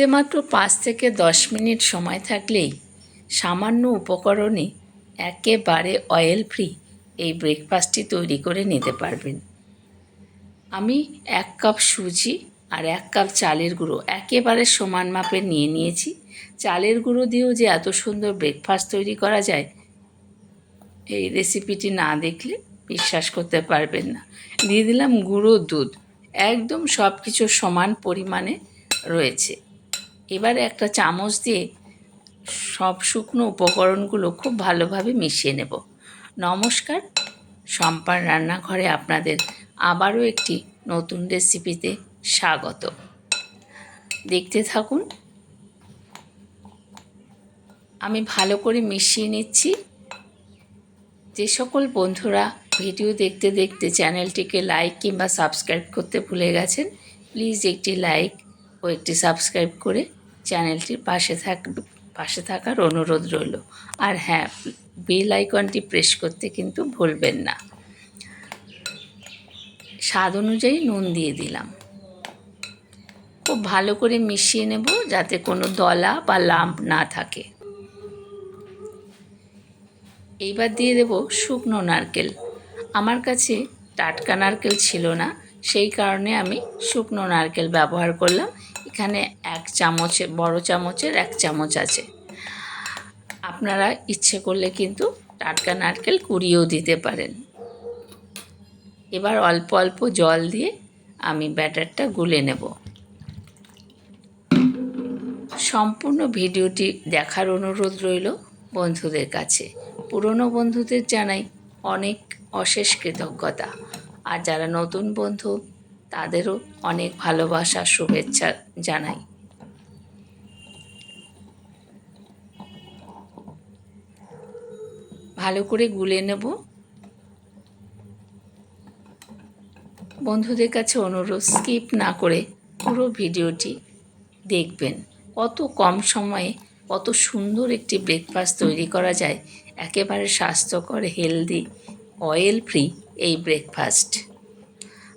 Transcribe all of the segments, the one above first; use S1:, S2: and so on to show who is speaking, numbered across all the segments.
S1: হাতে মাত্র 5 থেকে 10 মিনিট সময় থাকলেই সামান্য উপকরণে একেবারে অয়েল ফ্রি এই ব্রেকফাস্টটি তৈরি করে নিতে পারবেন। আমি 1 কাপ সুজি আর 1 কাপ চালের গুঁড়ো একেবারে সমান মাপে নিয়ে নিয়েছি। চালের গুঁড়ো দিয়েও যে এত সুন্দর ব্রেকফাস্ট তৈরি করা যায়, এই রেসিপিটি না দেখলে বিশ্বাস করতে পারবেন না। দিয়ে দিলাম গুঁড়ো দুধ, একদম সব কিছু সমান পরিমাণে রয়েছে। এবার একটা চামচ দিয়ে সব শুকনো উপকরণগুলো খুব ভালোভাবে মিশিয়ে নেব। নমস্কার, শম্পার রান্নাঘরে আপনাদের আবারও একটি নতুন রেসিপিতে স্বাগত। দেখতে থাকুন। আমি ভালো করে মিশিয়ে নিচ্ছি। যে সকল বন্ধুরা ভিডিও দেখতে দেখতে চ্যানেলটিকে লাইক কিংবা সাবস্ক্রাইব করতে ভুলে গেছেন, প্লিজ একটি লাইক ও একটি সাবস্ক্রাইব করে চ্যানেলটির পাশে থাকার অনুরোধ রইল। আর হ্যাঁ, বেল আইকনটি প্রেস করতে কিন্তু ভুলবেন না। স্বাদ অনুযায়ী নুন দিয়ে দিলাম। খুব ভালো করে মিশিয়ে নেব যাতে কোনো দলা বা লাম্প না থাকে। এইবার দিয়ে দেব শুকনো নারকেল। আমার কাছে টাটকা নারকেল ছিল না, সেই কারণে আমি শুকনো নারকেল ব্যবহার করলাম। এখানে 1 চামচে, বড় চামচের 1 চামচ আছে। আপনারা ইচ্ছে করলে কিন্তু টাটকা নারকেল কুড়িয়েও দিতে পারেন। এবার অল্প অল্প জল দিয়ে আমি ব্যাটারটা গুলে নেব। সম্পূর্ণ ভিডিওটি দেখার অনুরোধ রইল বন্ধুদের কাছে। পুরনো বন্ধুদের জানাই অনেক অশেষ কৃতজ্ঞতা, আর যারা নতুন বন্ধু তাদেরও অনেক ভালোবাসা, শুভেচ্ছা জানাই। ভালো করে গুলে নেব। বন্ধুদের কাছে অনুরোধ, স্কিপ না করে পুরো ভিডিওটি দেখবেন। কত কম সময়ে কত সুন্দর একটি ব্রেকফাস্ট তৈরি করা যায়, একেবারে স্বাস্থ্যকর, হেলদি, অয়েল ফ্রি এই ব্রেকফাস্ট।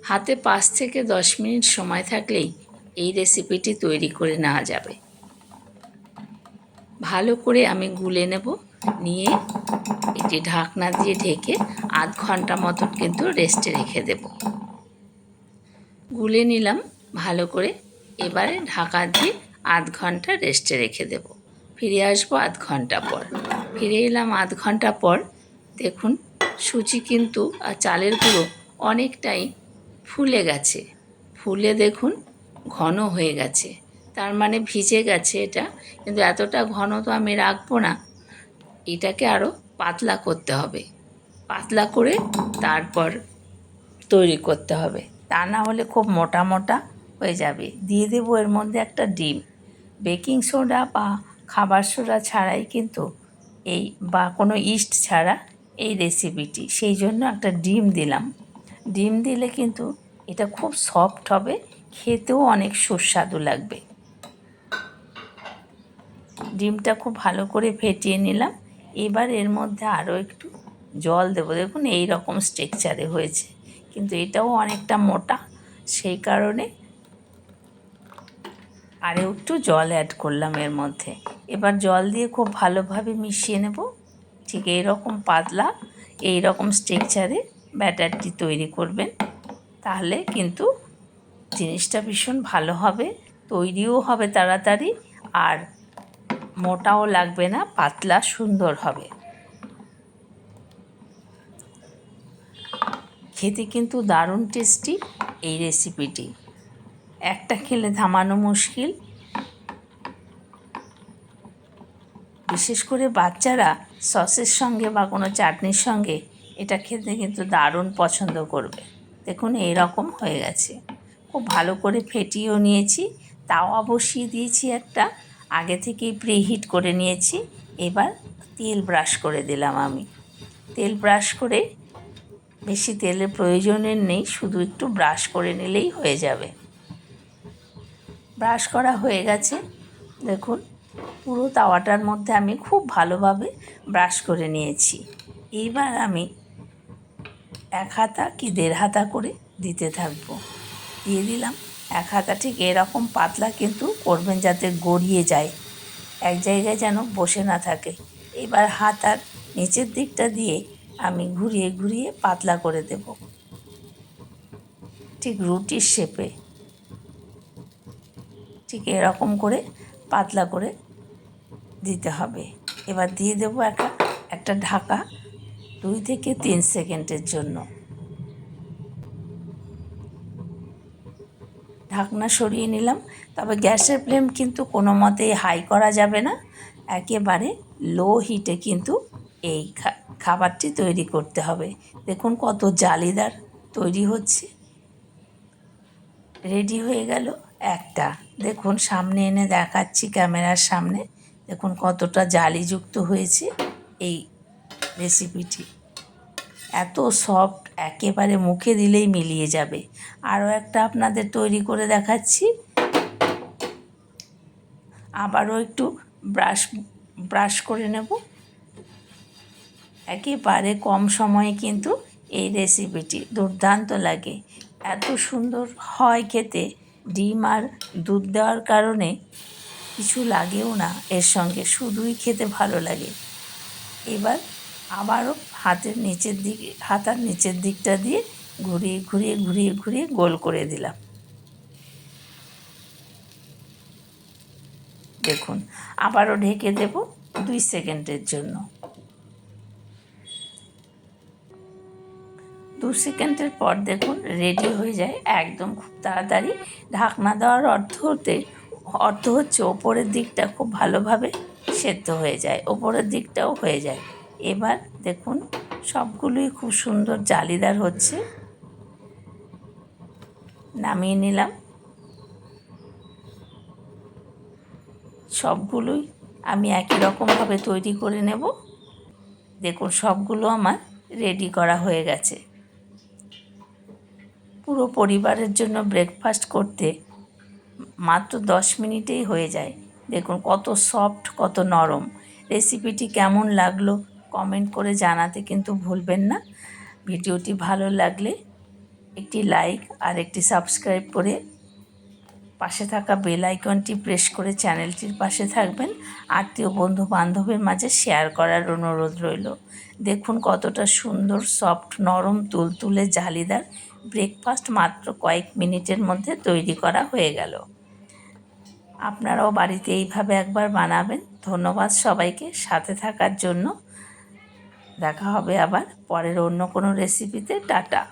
S1: হাতে 5 থেকে 10 মিনিট সময় থাকলেই এই রেসিপিটি তৈরি করে নেওয়া যাবে। ভালো করে আমি গুলে নেব, নিয়ে একটি ঢাকনা দিয়ে ঢেকে আধ ঘন্টা মতন কিন্তু রেস্টে রেখে দেব। গুলে নিলাম ভালো করে। এবারে ঢাকা দিয়ে আধ ঘন্টা রেস্টে রেখে দেব। ফিরে আসবো আধ ঘন্টা পর। ফিরে এলাম আধ ঘন্টা পর। দেখুন, সুজি কিন্তু আর চালের গুঁড়ো অনেকটাই ফুলে গেছে। ফুলে দেখুন ঘন হয়ে গেছে, তার মানে ভিজে গেছে এটা। কিন্তু এতটা ঘন তো আমি রাখবো না, এটাকে আরও পাতলা করতে হবে। পাতলা করে তারপর তৈরি করতে হবে, তা না হলে খুব মোটা মোটা হয়ে যাবে। দিয়ে দেবো এর মধ্যে একটা ডিম। বেকিং সোডা বা খাবার সোডা ছাড়াই কিন্তু বা কোনো ইস্ট ছাড়া এই রেসিপিটি, সেই জন্য একটা ডিম দিলাম। ডিম দিলে কিন্তু এটা খুব সফট হবে, খেতেও অনেক সুস্বাদু লাগবে। ডিমটা খুব ভালো করে ফেটিয়ে নিলাম। এবার এর মধ্যে আরও একটু জল দেবো। দেখুন এই রকম স্ট্রাকচারে হয়েছে, কিন্তু এটাও অনেকটা মোটা, সেই কারণে আরও একটু জল অ্যাড করলাম এর মধ্যে। এবার জল দিয়ে খুব ভালোভাবে মিশিয়ে নেব। ঠিক এই রকম পাতলা, এই রকম স্ট্রাকচারে ব্যাটারটি তৈরি করবেন, তাহলে কিন্তু জিনিসটা ভীষণ ভালো হবে, তৈরিও হবে তাড়াতাড়ি, আর মোটাও লাগবে না, পাতলা সুন্দর হবে। খেতে কিন্তু দারুণ টেস্টি এই রেসিপিটি। একটা খেলে থামানো মুশকিল। বিশেষ করে বাচ্চারা সসের সঙ্গে বা কোনো চাটনির সঙ্গে এটা খেতে কিন্তু দারুণ পছন্দ করবে। দেখুন এইরকম হয়ে গেছে। খুব ভালো করে ফেটিয়েও নিয়েছি। তাওয়া বসিয়ে দিয়েছি একটা, আগে থেকেই প্রিহিট করে নিয়েছি। এবার তেল ব্রাশ করে দিলাম আমি। তেল ব্রাশ করে, বেশি তেলের প্রয়োজনের নেই, শুধু একটু ব্রাশ করে নিলেই হয়ে যাবে। ব্রাশ করা হয়ে গেছে। দেখুন পুরো তাওয়াটার মধ্যে আমি খুব ভালোভাবে ব্রাশ করে নিয়েছি। এইবার আমি 1 হাতা কি 1.5 হাতা করে দিতে থাকবো। দিয়ে দিলাম এক হাতা ঠিক এরকম পাতলা কিন্তু করবেন যাতে গড়িয়ে যায়, এক জায়গায় যেন বসে না থাকে। এবার হাতার নিচের দিকটা দিয়ে আমি ঘুরিয়ে ঘুরিয়ে পাতলা করে দেব, ঠিক রুটির শেপে। ঠিক এরকম করে পাতলা করে দিতে হবে। এবার দিয়ে দেবো একটা ঢাকা 2 থেকে 3 সেকেন্ডের জন্য। ঢাকনা সরিয়ে নিলাম। তবে গ্যাসের ফ্লেম কিন্তু কোনো মতেই হাই করা যাবে না, একেবারে লো হিটে কিন্তু এই খাবারটি তৈরি করতে হবে। দেখুন কত জালিদার তৈরি হচ্ছে। রেডি হয়ে গেল একটা। দেখুন সামনে এনে দেখাচ্ছি ক্যামেরার সামনে। দেখুন কতটা জালিযুক্ত হয়েছে এই রেসিপিটি। এত সফট, একেবারে মুখে দিলেই মিলিয়ে যাবে। আরও একটা আপনাদের তৈরি করে দেখাচ্ছি। আবারও একটু ব্রাশ করে নেব। একেবারে কম সময়ে কিন্তু এই রেসিপিটি দুর্দান্ত লাগে, এত সুন্দর হয় খেতে। ডিম আর দুধ দেওয়ার কারণে কিছু লাগেও না এর সঙ্গে, শুধুই খেতে ভালো লাগে। এবার আবারও হাতার নিচের দিকটা দিয়ে ঘুরিয়ে ঘুরিয়ে ঘুরিয়ে ঘুরিয়ে গোল করে দিলাম। দেখুন আবারও ঢেকে দেব 2 সেকেন্ডের জন্য। 2 সেকেন্ডের পর দেখুন রেডি হয়ে যায় একদম খুব তাড়াতাড়ি। ঢাকনা দেওয়ার অর্থ হচ্ছে ওপরের দিকটা খুব ভালোভাবে সেদ্ধ হয়ে যায়, ওপরের দিকটাও হয়ে যায়। এবার দেখুন সবগুলোই খুব সুন্দর জালিদার হচ্ছে। নামিয়ে নিলাম। সবগুলোই আমি একই রকমভাবে তৈরি করে নেব। দেখুন সবগুলো আমার রেডি করা হয়ে গেছে। পুরো পরিবারের জন্য ব্রেকফাস্ট করতে মাত্র 10 মিনিটেই হয়ে যায়। দেখুন কত সফট, কত নরম। রেসিপিটি কেমন লাগলো কমেন্ট করে জানাতে কিন্তু ভুলবেন না। ভিডিওটি ভালো লাগলে একটি লাইক আর একটি সাবস্ক্রাইব করে পাশে থাকা বেল আইকনটি প্রেস করে চ্যানেলটির পাশে থাকবেন। আত্মীয় বন্ধু বান্ধবের মাঝে শেয়ার করার অনুরোধ রইল। দেখুন কতটা সুন্দর, সফট, নরম, তুলতুলে, জালিদার ব্রেকফাস্ট মাত্র কয়েক মিনিটের মধ্যে তৈরি করা হয়ে গেল। আপনারাও বাড়িতে এইভাবে একবার বানাবেন। ধন্যবাদ সবাইকে সাথে থাকার জন্য। দেখা হবে আবার পরের অন্য কোনো রেসিপিতে। টাটা।